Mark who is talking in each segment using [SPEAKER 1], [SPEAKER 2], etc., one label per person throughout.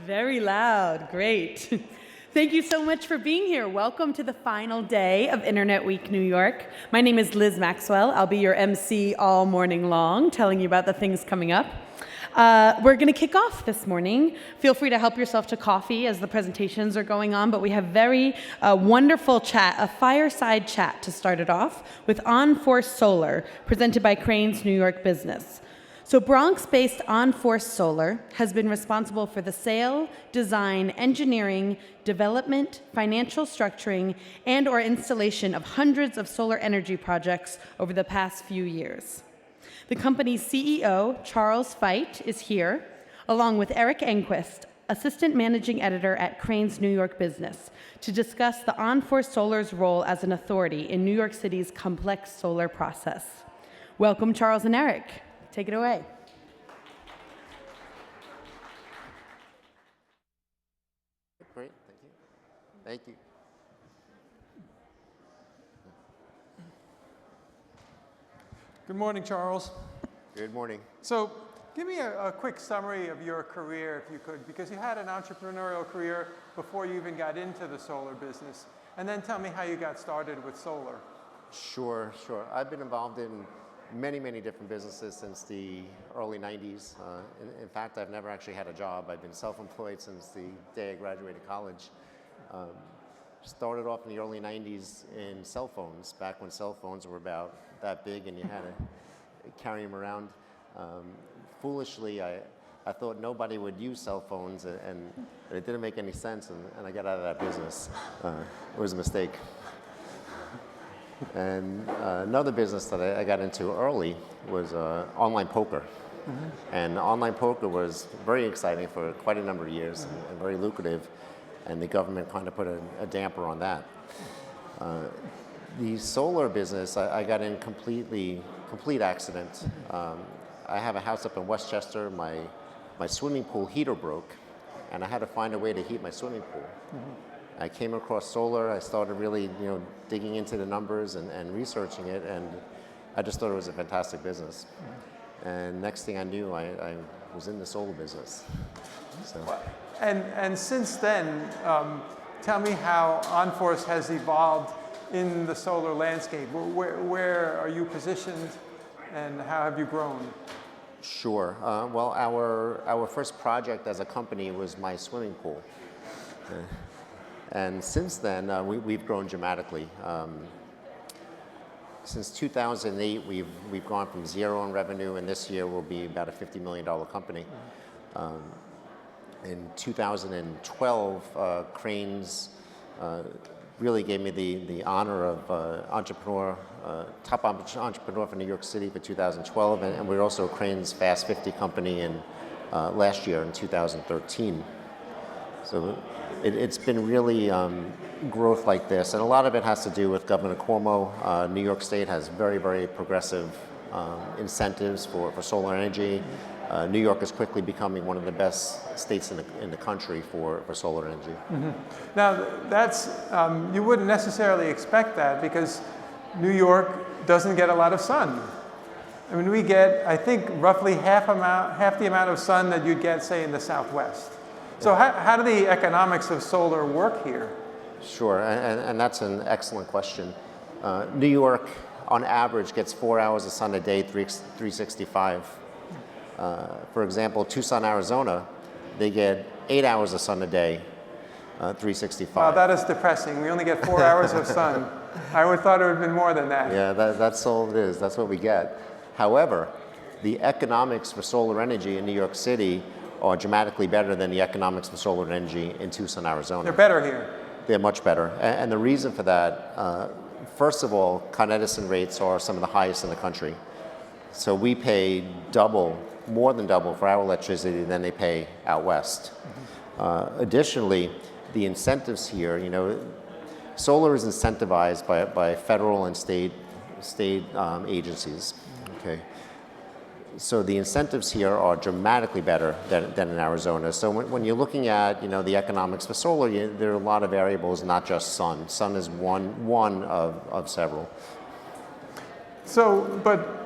[SPEAKER 1] Very loud, great. Thank you so much for being here. Welcome to the final day of Internet Week New York. My name is Liz Maxwell. I'll be your MC all morning long, telling you about the things coming up. We're going to kick off this morning. Feel free to help yourself to coffee as the presentations are going on, but we have very wonderful chat, a fireside chat to start it off with OnForce Solar, presented by Crain's New York business. So Bronx-based OnForce Solar has been responsible for the sale, design, engineering, development, financial structuring, and or installation of hundreds of solar energy projects over the past few years. The company's CEO, Charles Feit, is here, along with Erik Engquist, Assistant Managing Editor at Crain's New York business, to discuss the OnForce Solar's role as an authority in New York City's complex solar process. Welcome, Charles and Erik. Take it away.
[SPEAKER 2] Great, thank you. Thank you.
[SPEAKER 3] Good morning, Charles.
[SPEAKER 2] Good morning.
[SPEAKER 3] So give me a quick summary of your career, if you could, because you had an entrepreneurial career before you even got into the solar business. And then tell me how you got started with solar.
[SPEAKER 2] Sure. I've been involved in many different businesses since the early 90s. In fact, I've never actually had a job. I've been self-employed since the day I graduated college. Started off in the early 90s in cell phones, back when cell phones were about that big and you had to carry them around. Foolishly, I thought nobody would use cell phones and it didn't make any sense and I got out of that business. It was a mistake. And another business that I got into early was online poker. Mm-hmm. And online poker was very exciting for quite a number of years and very lucrative. And the government kind of put a damper on that. The solar business, I got in complete accident. I have a house up in Westchester. My swimming pool heater broke, and I had to find a way to heat my swimming pool. Mm-hmm. I came across solar. I started really, digging into the numbers and researching it, and I just thought it was a fantastic business. Mm-hmm. And next thing I knew, I was in the solar business. So.
[SPEAKER 3] And since then, tell me how OnForce has evolved in the solar landscape. Where are you positioned, and how have you grown?
[SPEAKER 2] Sure. Well, our first project as a company was my swimming pool. And since then, we've grown dramatically. Since 2008, we've gone from zero in revenue, and this year we'll be about a $50 million company. In 2012, Crain's really gave me the honor of top entrepreneur for New York City for 2012, and we're also Crain's Fast 50 company in last year in 2013. So it's been really growth like this, and a lot of it has to do with Governor Cuomo. New York State has very progressive incentives for solar energy. New York is quickly becoming one of the best states in the country for solar energy.
[SPEAKER 3] Mm-hmm. Now, that's you wouldn't necessarily expect that because New York doesn't get a lot of sun. I mean, we get, I think, roughly half the amount of sun that you'd get, say, in the Southwest. So how do the economics of solar work here?
[SPEAKER 2] Sure, and that's an excellent question. New York, on average, gets 4 hours of sun a day, 365. For example, Tucson, Arizona, they get 8 hours of sun a day, 365.
[SPEAKER 3] Wow, that is depressing. We only get 4 hours of sun. I would have thought it would have been more than that.
[SPEAKER 2] Yeah, that's all it is. That's what we get. However, the economics for solar energy in New York City are dramatically better than the economics for solar energy in Tucson, Arizona.
[SPEAKER 3] They're better here.
[SPEAKER 2] They're much better. And the reason for that, first of all, Con Edison rates are some of the highest in the country. So we pay more than double for our electricity than they pay out west. Mm-hmm. Additionally, the incentives here, solar is incentivized by federal and state agencies. Okay. So the incentives here are dramatically better than in Arizona. So when you're looking at the economics for solar, there are a lot of variables, not just sun. Sun is one of several.
[SPEAKER 3] So, but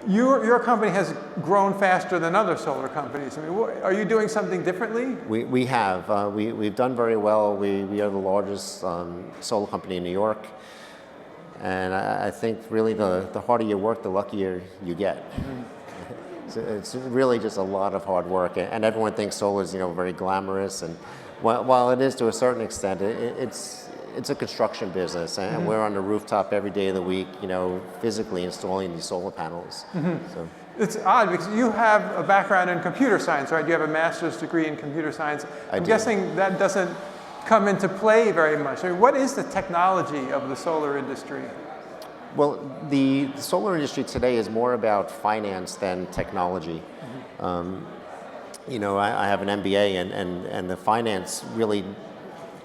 [SPEAKER 3] Your company has grown faster than other solar companies. I mean, are you doing something differently?
[SPEAKER 2] We have. We've done very well. We are the largest solar company in New York. And I think really the harder you work, the luckier you get. So it's really just a lot of hard work. And everyone thinks solar is, very glamorous. And while it is to a certain extent, it's a construction business. And we're on the rooftop every day of the week, physically installing these solar panels. So.
[SPEAKER 3] It's odd because you have a background in computer science, right? You have a master's degree in computer science. I'm guessing that doesn't come into play very much. I mean, what is the technology of the solar industry?
[SPEAKER 2] Well, the solar industry today is more about finance than technology. I have an MBA, and the finance really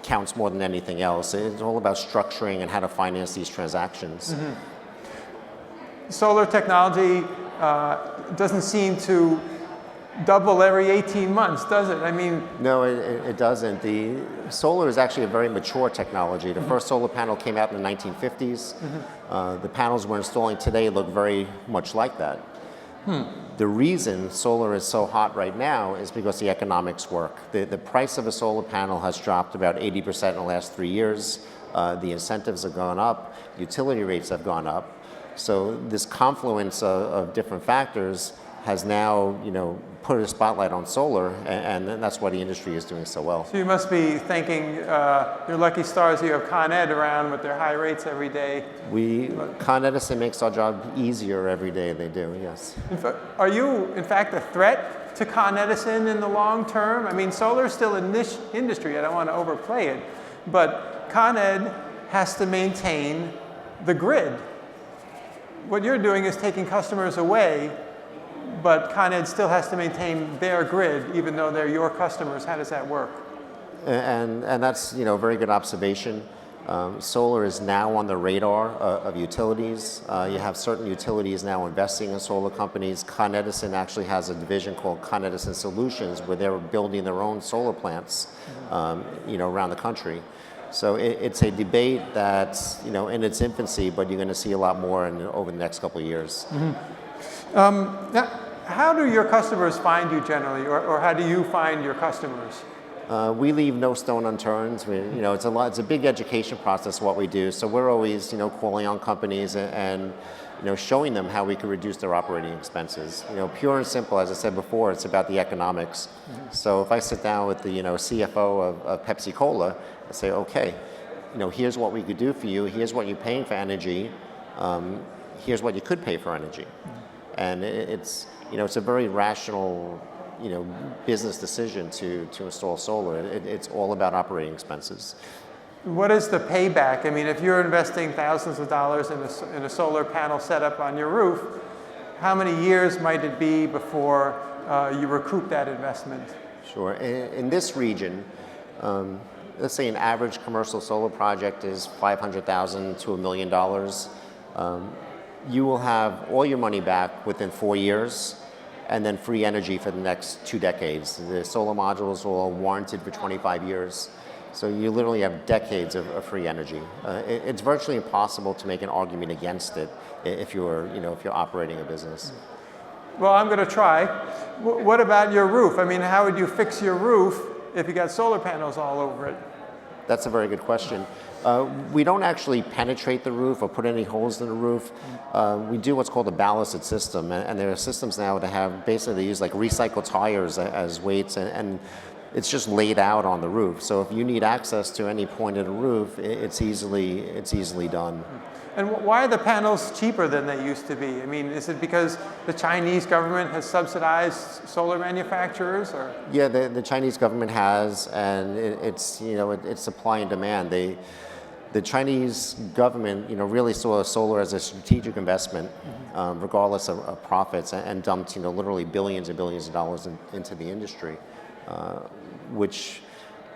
[SPEAKER 2] counts more than anything else. It's all about structuring and how to finance these transactions.
[SPEAKER 3] Solar technology doesn't seem to double every 18 months, does it? I mean...
[SPEAKER 2] No, it doesn't. The solar is actually a very mature technology. The first solar panel came out in the 1950s. The panels we're installing today look very much like that. The reason solar is so hot right now is because the economics work. The price of a solar panel has dropped about 80% in the last 3 years. The incentives have gone up. Utility rates have gone up. So this confluence of different factors has now, put a spotlight on solar, and that's why the industry is doing so well.
[SPEAKER 3] So you must be thanking your lucky stars you have Con Ed around with their high rates every day.
[SPEAKER 2] Con Edison makes our job easier every day. They do, yes.
[SPEAKER 3] Are you, in fact, a threat to Con Edison in the long term? I mean, solar is still a niche industry. I don't want to overplay it, but Con Ed has to maintain the grid. What you're doing is taking customers away, but Con Ed still has to maintain their grid, even though they're your customers. How does that work?
[SPEAKER 2] And that's a very good observation. Solar is now on the radar of utilities. You have certain utilities now investing in solar companies. Con Edison actually has a division called Con Edison Solutions, where they're building their own solar plants, around the country. So it's a debate that's in its infancy, but you're going to see a lot more over the next couple of years.
[SPEAKER 3] Now, how do your customers find you generally, or how do you find your customers?
[SPEAKER 2] We leave no stone unturned. It's a big education process what we do. So we're always calling on companies and showing them how we can reduce their operating expenses. Pure and simple, as I said before, it's about the economics. So if I sit down with the CFO of Pepsi Cola, I say, okay, here's what we could do for you. Here's what you're paying for energy. Here's what you could pay for energy. And it's a very rational business decision to install solar. It's all about operating expenses.
[SPEAKER 3] What is the payback? I mean, if you're investing thousands of dollars in a solar panel setup on your roof, how many years might it be before you recoup that investment?
[SPEAKER 2] Sure. In this region, let's say an average commercial solar project is $500,000 to $1 million. You will have all your money back within 4 years, and then free energy for the next 2 decades. The solar modules are all warranted for 25 years. So you literally have decades of free energy. It's virtually impossible to make an argument against it if you're operating a business.
[SPEAKER 3] Well, I'm going to try. What about your roof? I mean, how would you fix your roof if you got solar panels all over it?
[SPEAKER 2] That's a very good question. We don't actually penetrate the roof or put any holes in the roof. We do what's called a ballasted system, and there are systems now that have basically they use like recycled tires as weights, and it's just laid out on the roof. So if you need access to any point of the roof, it's easily done.
[SPEAKER 3] And why are the panels cheaper than they used to be? I mean, is it because the Chinese government has subsidized solar manufacturers, or? Yeah,
[SPEAKER 2] the Chinese government has, and it's supply and demand. The Chinese government, really saw solar as a strategic investment, regardless of profits, and dumped, literally billions and billions of dollars into the industry, which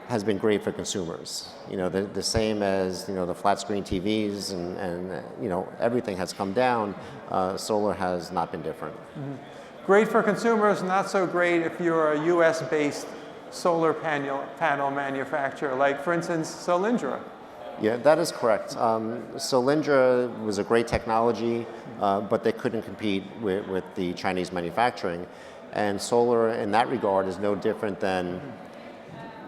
[SPEAKER 2] has been great for consumers. The same as, the flat screen TVs and everything has come down. Solar has not been different.
[SPEAKER 3] Great for consumers, not so great if you're a US-based solar panel manufacturer, like, for instance, Solyndra.
[SPEAKER 2] Yeah, that is correct. Solyndra was a great technology, but they couldn't compete with the Chinese manufacturing. And solar, in that regard, is no different than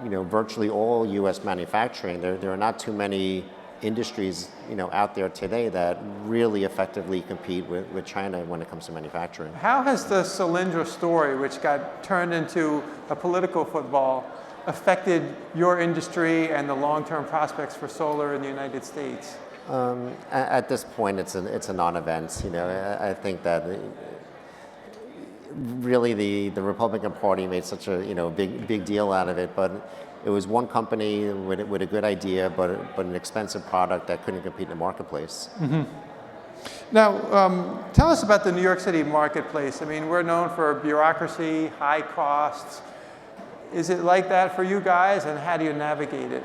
[SPEAKER 2] virtually all U.S. manufacturing. There are not too many industries out there today that really effectively compete with China when it comes to manufacturing.
[SPEAKER 3] How has the Solyndra story, which got turned into a political football, affected your industry and the long-term prospects for solar in the United States?
[SPEAKER 2] At this point, it's a non-event. I think that really the Republican Party made such a big deal out of it, but it was one company with a good idea, but an expensive product that couldn't compete in the marketplace.
[SPEAKER 3] Mm-hmm. Now, tell us about the New York City marketplace. I mean, we're known for bureaucracy, high costs. Is it like that for you guys, and how do you navigate it?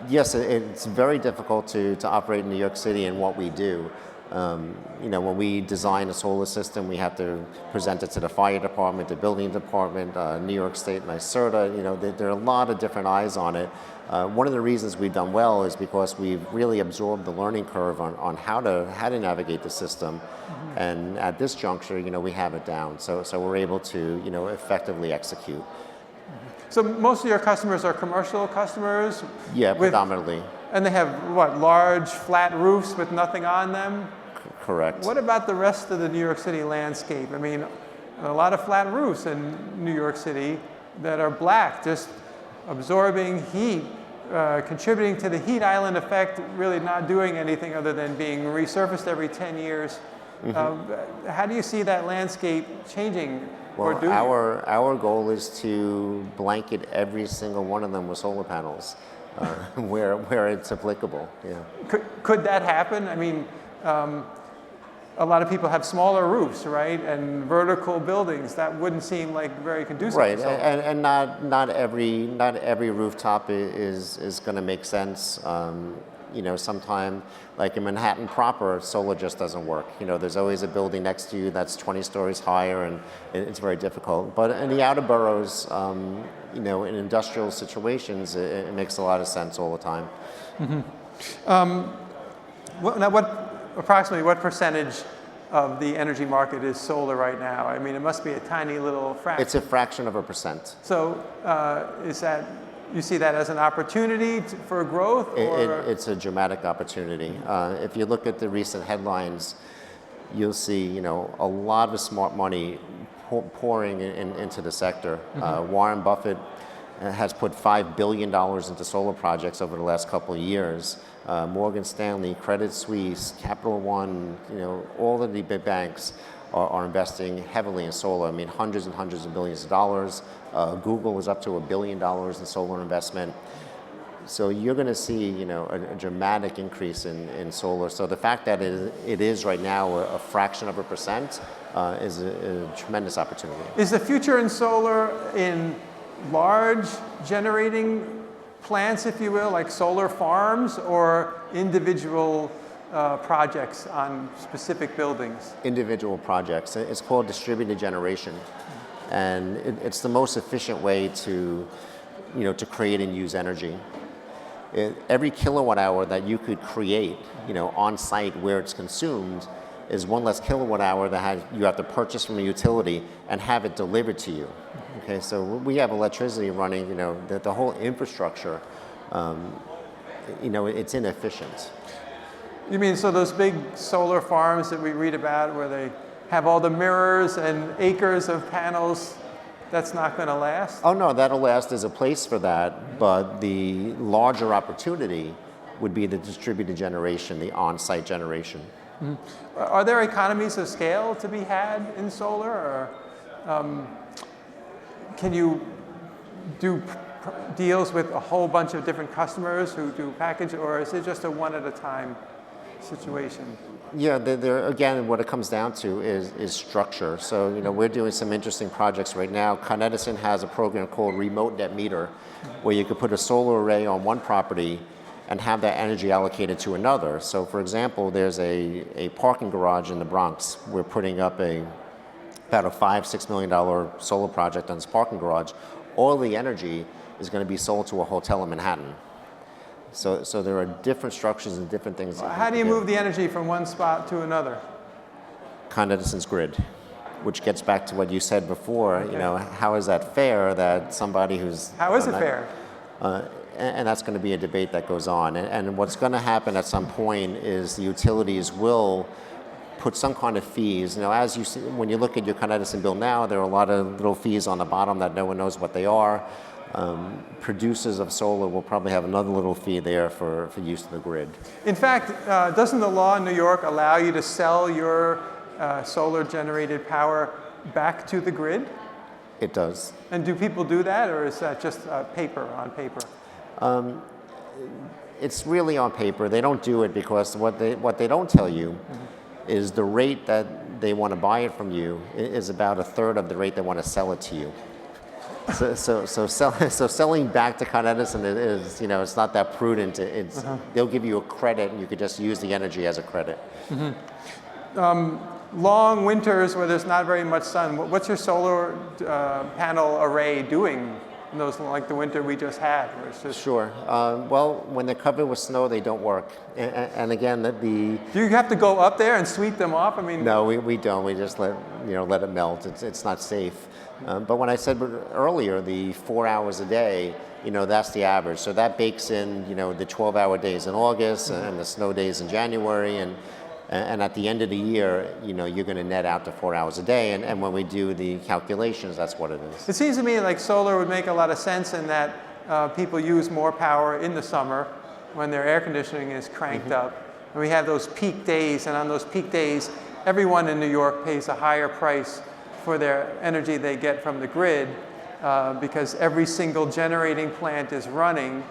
[SPEAKER 2] Yes, it's very difficult to operate in New York City and what we do. When we design a solar system, we have to present it to the fire department, the building department, New York State, NYSERDA. There are a lot of different eyes on it. One of the reasons we've done well is because we've really absorbed the learning curve on how to navigate the system. Mm-hmm. And at this juncture, we have it down. So we're able to, effectively execute.
[SPEAKER 3] So most of your customers are commercial customers?
[SPEAKER 2] Yeah, predominantly.
[SPEAKER 3] And they have, what, large flat roofs with nothing on them?
[SPEAKER 2] Correct.
[SPEAKER 3] What about the rest of the New York City landscape? I mean, a lot of flat roofs in New York City that are black, just absorbing heat, contributing to the heat island effect, really not doing anything other than being resurfaced every 10 years. Mm-hmm. How do you see that landscape changing?
[SPEAKER 2] Well, our goal is to blanket every single one of them with solar panels. Where it's applicable, yeah.
[SPEAKER 3] Could that happen? I mean, a lot of people have smaller roofs, right, and vertical buildings. That wouldn't seem like very conducive.
[SPEAKER 2] Right, and not every rooftop is going to make sense. Sometime, like in Manhattan proper, solar just doesn't work. There's always a building next to you that's 20 stories higher, and it's very difficult. But in the outer boroughs, in industrial situations, it makes a lot of sense all the time.
[SPEAKER 3] Mm-hmm. Approximately what percentage of the energy market is solar right now? I mean, it must be a tiny little fraction.
[SPEAKER 2] It's a fraction of a percent.
[SPEAKER 3] So you see that as an opportunity for growth? Or?
[SPEAKER 2] It's a dramatic opportunity. If you look at the recent headlines, you'll see a lot of smart money pouring into the sector. Mm-hmm. Warren Buffett has put $5 billion into solar projects over the last couple of years. Morgan Stanley, Credit Suisse, Capital One, all of the big banks are investing heavily in solar. I mean, hundreds and hundreds of billions of dollars. Google is up to $1 billion in solar investment. So you're going to see, a dramatic increase in solar. So the fact that it is right now a fraction of a percent is a tremendous opportunity.
[SPEAKER 3] Is the future in solar in large generating plants, if you will, like solar farms, or individual projects on specific buildings? Individual
[SPEAKER 2] projects. It's called distributed generation. And it's the most efficient way to create and use energy. Every kilowatt hour that you could create, on site where it's consumed, is one less kilowatt hour that you have to purchase from a utility and have it delivered to you. Okay, so we have electricity running, the whole infrastructure, it's inefficient.
[SPEAKER 3] You mean, so those big solar farms that we read about where they have all the mirrors and acres of panels, that's not going to last?
[SPEAKER 2] Oh no, that'll last. There's a place for that, but the larger opportunity would be the distributed generation, the on-site generation.
[SPEAKER 3] Mm-hmm. Are there economies of scale to be had in solar, or can you do deals with a whole bunch of different customers who do package, or is it just a one-at-a-time situation?
[SPEAKER 2] Yeah, again, what it comes down to is structure. So, we're doing some interesting projects right now. Con Edison has a program called Remote Net Meter, where you could put a solar array on one property and have that energy allocated to another. So, for example, there's a parking garage in the Bronx. We're putting up about a $5-6 million solar project on this parking garage. All the energy is going to be sold to a hotel in Manhattan. So there are different structures and different things.
[SPEAKER 3] How do you move the energy from one spot to another?
[SPEAKER 2] Con Edison's grid, which gets back to what you said before.
[SPEAKER 3] Okay.
[SPEAKER 2] You know, how is that fair that somebody who's
[SPEAKER 3] How is it fair?
[SPEAKER 2] And that's going to be a debate that goes on. And what's going to happen at some point is the utilities will put some kind of fees. You know, as you see, when you look at your Con Edison bill now, there are a lot of little fees on the bottom that no one knows what they are. Producers of solar will probably have another little fee there for use of the grid.
[SPEAKER 3] In fact, doesn't the law in New York allow you to sell your solar generated power back to the grid?
[SPEAKER 2] It does.
[SPEAKER 3] And do people do that, or is that just paper on paper?
[SPEAKER 2] It's really on paper. They don't do it because what they don't tell you is the rate that they want to buy it from you is about a third of the rate they want to sell it to you. So selling back to Con Edison is, you know, it's not that prudent. It's they'll give you a credit and you could just use the energy as a credit.
[SPEAKER 3] Long winters where there's not very much sun, what's your solar panel array doing in those, like the winter we just had? Where it's just...
[SPEAKER 2] Sure. Well, when they're covered with snow, they don't work. And again,
[SPEAKER 3] Do you have to go up there and sweep them off? I mean,
[SPEAKER 2] no, we don't. We just let it melt. It's not safe. But when I said earlier, the 4 hours a day, you know, that's the average. So that bakes in, you know, the 12-hour days in August and the snow days in January, and at the end of the year, you know, you're going to net out to 4 hours a day. And when we do the calculations, that's what it is.
[SPEAKER 3] It seems to me like solar would make a lot of sense in that people use more power in the summer when their air conditioning is cranked up. And we have those peak days, and on those peak days, everyone in New York pays a higher price for their energy they get from the grid because every single generating plant is running.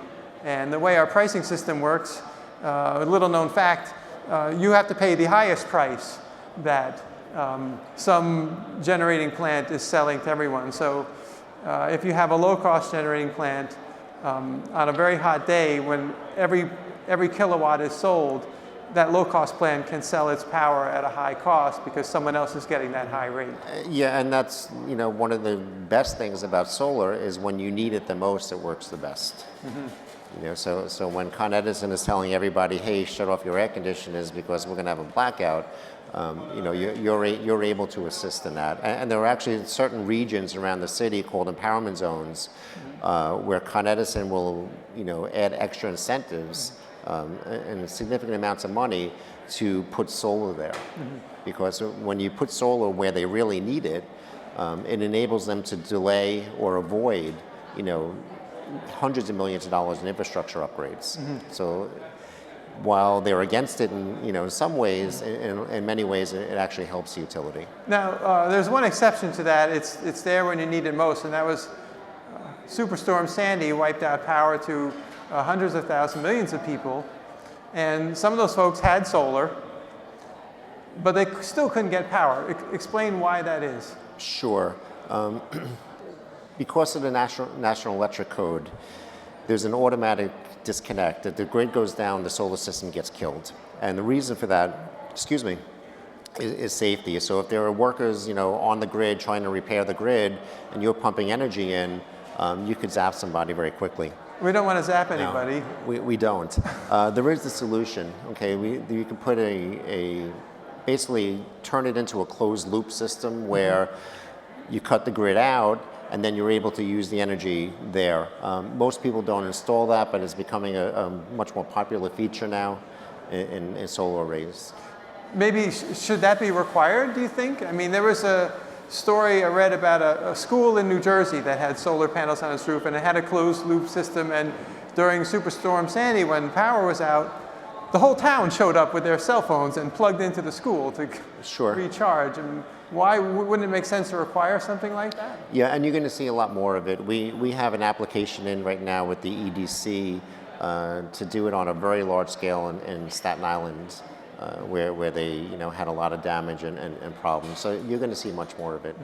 [SPEAKER 3] And the way our pricing system works, a little known fact, you have to pay the highest price that some generating plant is selling to everyone. So if you have a low-cost generating plant on a very hot day when every kilowatt is sold, that low-cost plant can sell its power at a high cost because someone else is getting that high rate.
[SPEAKER 2] Yeah, and that's, you know, one of the best things about solar is when you need it the most, it works the best. You know, so when Con Edison is telling everybody, hey, shut off your air conditioners because we're going to have a blackout, you know, you're able to assist in that. And there are actually certain regions around the city called empowerment zones where Con Edison will, you know, add extra incentives and significant amounts of money to put solar there. Because when you put solar where they really need it, it enables them to delay or avoid, you know, hundreds of millions of dollars in infrastructure upgrades. So while they're against it in some ways, in many ways it actually helps the utility.
[SPEAKER 3] Now, there's one exception to that. It's there when you need it most, and that was Superstorm Sandy wiped out power to hundreds of thousands, millions of people, and some of those folks had solar, but they still couldn't get power. Explain why that is.
[SPEAKER 2] Sure. Because of the National Electric Code, there's an automatic disconnect. If the grid goes down, the solar system gets killed. And the reason for that, is safety. So if there are workers, you know, on the grid trying to repair the grid, and you're pumping energy in, you could zap somebody very quickly.
[SPEAKER 3] We don't want to zap anybody.
[SPEAKER 2] No, we don't. There is the solution. Okay, you can put basically turn it into a closed loop system where you cut the grid out, and then you're able to use the energy there. Most people don't install that, but it's becoming a much more popular feature now in solar arrays. Maybe
[SPEAKER 3] should that be required, do you think? I mean, there was a story I read about a school in New Jersey that had solar panels on its roof, and it had a closed loop system, and during Superstorm Sandy, when power was out, the whole town showed up with their cell phones and plugged into the school to recharge. And why wouldn't it make sense to require something like that?
[SPEAKER 2] Yeah, and you're going to see a lot more of it. We have an application in right now with the EDC to do it on a very large scale in Staten Island, where they had a lot of damage and problems. So you're going to see much more of it.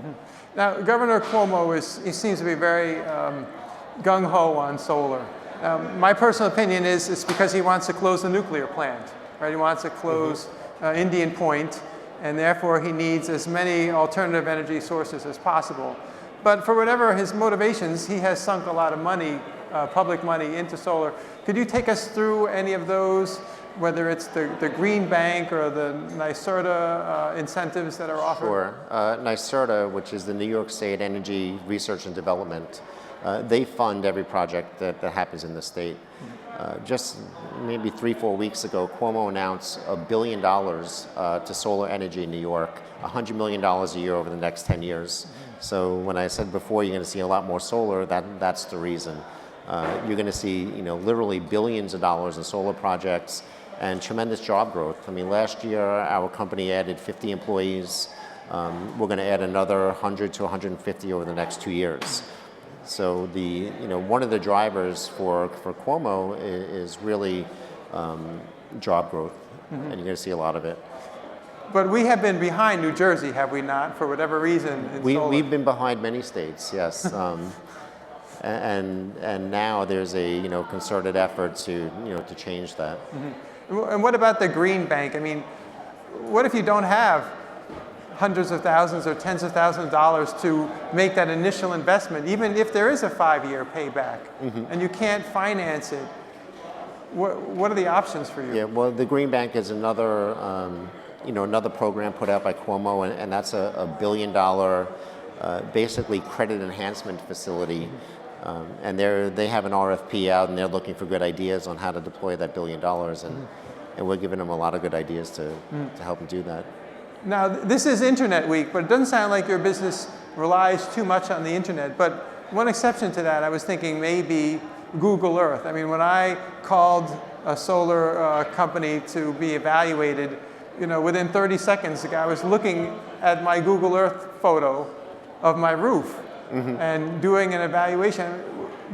[SPEAKER 3] Now, Governor Cuomo he seems to be very gung-ho on solar. My personal opinion is it's because he wants to close the nuclear plant, right? He wants to close Indian Point, and therefore he needs as many alternative energy sources as possible. But for whatever his motivations, he has sunk a lot of money public money into solar. Could you take us through any of those, whether it's the Green Bank or the NYSERDA incentives that are offered?
[SPEAKER 2] Sure. NYSERDA, which is the New York State Energy Research and Development, they fund every project that happens in the state. Just maybe 3-4 weeks ago, Cuomo announced $1 billion to solar energy in New York, $100 million a year over the next 10 years. So when I said before you're going to see a lot more solar, that's the reason. You're going to see, literally billions of dollars in solar projects and tremendous job growth. I mean, last year our company added 50 employees. We're going to add another 100 to 150 over the next 2 years. So one of the drivers for Cuomo is really job growth, and you're going to see a lot of it.
[SPEAKER 3] But we have been behind New Jersey, have we not, for whatever reason?
[SPEAKER 2] We've been behind many states, yes. And now there's a concerted effort to change that.
[SPEAKER 3] And what about the Green Bank? I mean, what if you don't have hundreds of thousands or tens of thousands of dollars to make that initial investment, even if there is a 5-year payback, and you can't finance it? What are the options for you?
[SPEAKER 2] Yeah, well, the Green Bank is another another program put out by Cuomo, and that's a $1 billion basically credit enhancement facility. And they have an RFP out, and they're looking for good ideas on how to deploy that $1 billion, and we're giving them a lot of good ideas to help them do that.
[SPEAKER 3] Now, this is Internet Week, but it doesn't sound like your business relies too much on the internet. But one exception to that, I was thinking maybe Google Earth. I mean, when I called a solar company to be evaluated, within 30 seconds, the guy was looking at my Google Earth photo of my roof and doing an evaluation.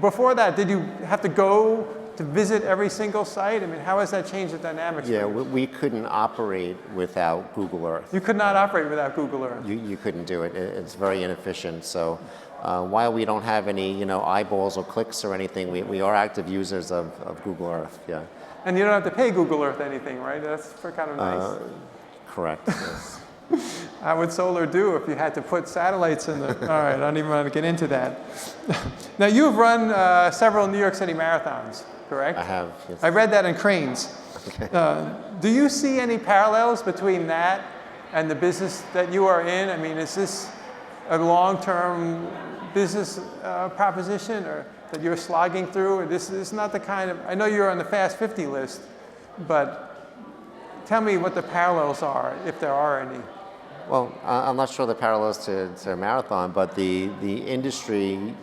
[SPEAKER 3] Before that, did you have to go to visit every single site? I mean, how has that changed the dynamics?
[SPEAKER 2] Yeah, we couldn't operate without Google Earth.
[SPEAKER 3] You could not operate without Google Earth.
[SPEAKER 2] You couldn't do it. It's very inefficient. So while we don't have any eyeballs or clicks or anything, we are active users of Google Earth. Yeah.
[SPEAKER 3] And you don't have to pay Google Earth anything, right? That's kind of nice.
[SPEAKER 2] Correct. Yes.
[SPEAKER 3] How would solar do if you had to put satellites in the... All right, I don't even want to get into that. Now, you've run several New York City marathons, correct?
[SPEAKER 2] I have, yes.
[SPEAKER 3] I read that in Crain's.
[SPEAKER 2] Okay.
[SPEAKER 3] Do you see any parallels between that and the business that you are in? I mean, is this a long-term business proposition or that you're slogging through? Or this is not the kind of... I know you're on the Fast 50 list, but tell me what the parallels are, if there are any.
[SPEAKER 2] Well, I'm not sure the parallels to a marathon, but the industry,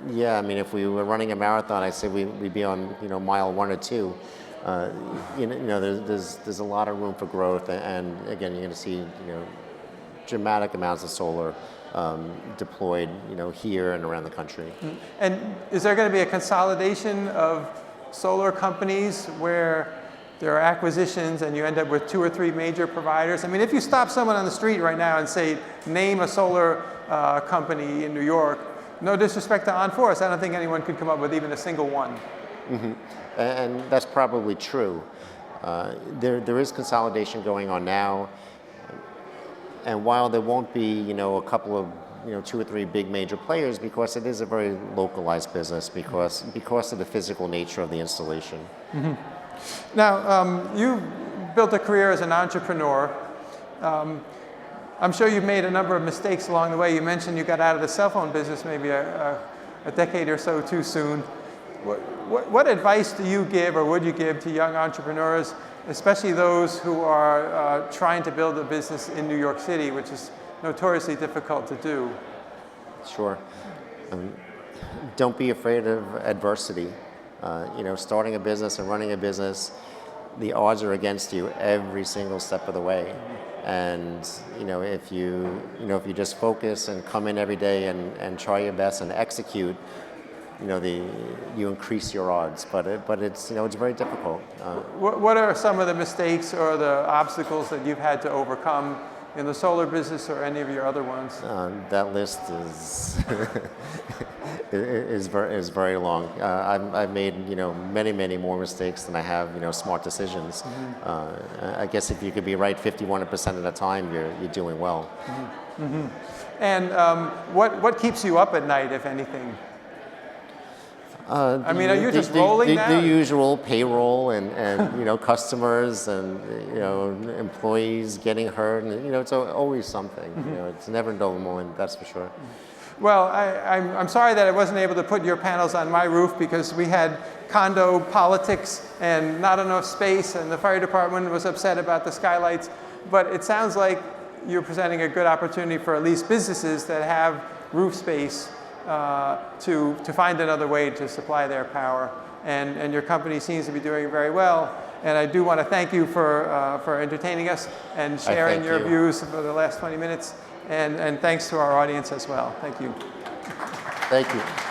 [SPEAKER 2] yeah, I mean, if we were running a marathon, I'd say we'd be on, mile 1 or 2. There's a lot of room for growth, and again, you're going to see, dramatic amounts of solar deployed, here and around the country.
[SPEAKER 3] And is there going to be a consolidation of solar companies where there are acquisitions and you end up with 2 or 3 major providers? I mean, if you stop someone on the street right now and say, name a solar company in New York, no disrespect to OnForce, I don't think anyone could come up with even a single one.
[SPEAKER 2] And that's probably true. There is consolidation going on now. And while there won't be, a couple of, 2 or 3 big major players, because it is a very localized business, because of the physical nature of the installation. Now,
[SPEAKER 3] you built a career as an entrepreneur. I'm sure you've made a number of mistakes along the way. You mentioned you got out of the cell phone business maybe a decade or so too soon. What advice do you give or would you give to young entrepreneurs, especially those who are trying to build a business in New York City, which is notoriously difficult to do?
[SPEAKER 2] Sure. Don't be afraid of adversity. Starting a business and running a business, the odds are against you every single step of the way. And if you just focus and come in every day and try your best and execute, you increase your odds. But it's it's very difficult.
[SPEAKER 3] What are some of the mistakes or the obstacles that you've had to overcome in the solar business or any of your other ones?
[SPEAKER 2] That list is very long. I've made many more mistakes than I have smart decisions. I guess if you could be right 51% of the time, you're doing well. And
[SPEAKER 3] what keeps you up at night, if anything? I mean, are you just rolling now?
[SPEAKER 2] The usual payroll and you know, customers and, you know, employees getting hurt, and, you know, it's always something. You know, it's never a dull moment, that's for sure.
[SPEAKER 3] Well, I'm sorry that I wasn't able to put your panels on my roof because we had condo politics and not enough space, and the fire department was upset about the skylights. But it sounds like you're presenting a good opportunity for at least businesses that have roof space to find another way to supply their power. And your company seems to be doing very well. And I do want to thank you for entertaining us and sharing your views for the last 20 minutes. And thanks to our audience as well. Thank you.
[SPEAKER 2] Thank you.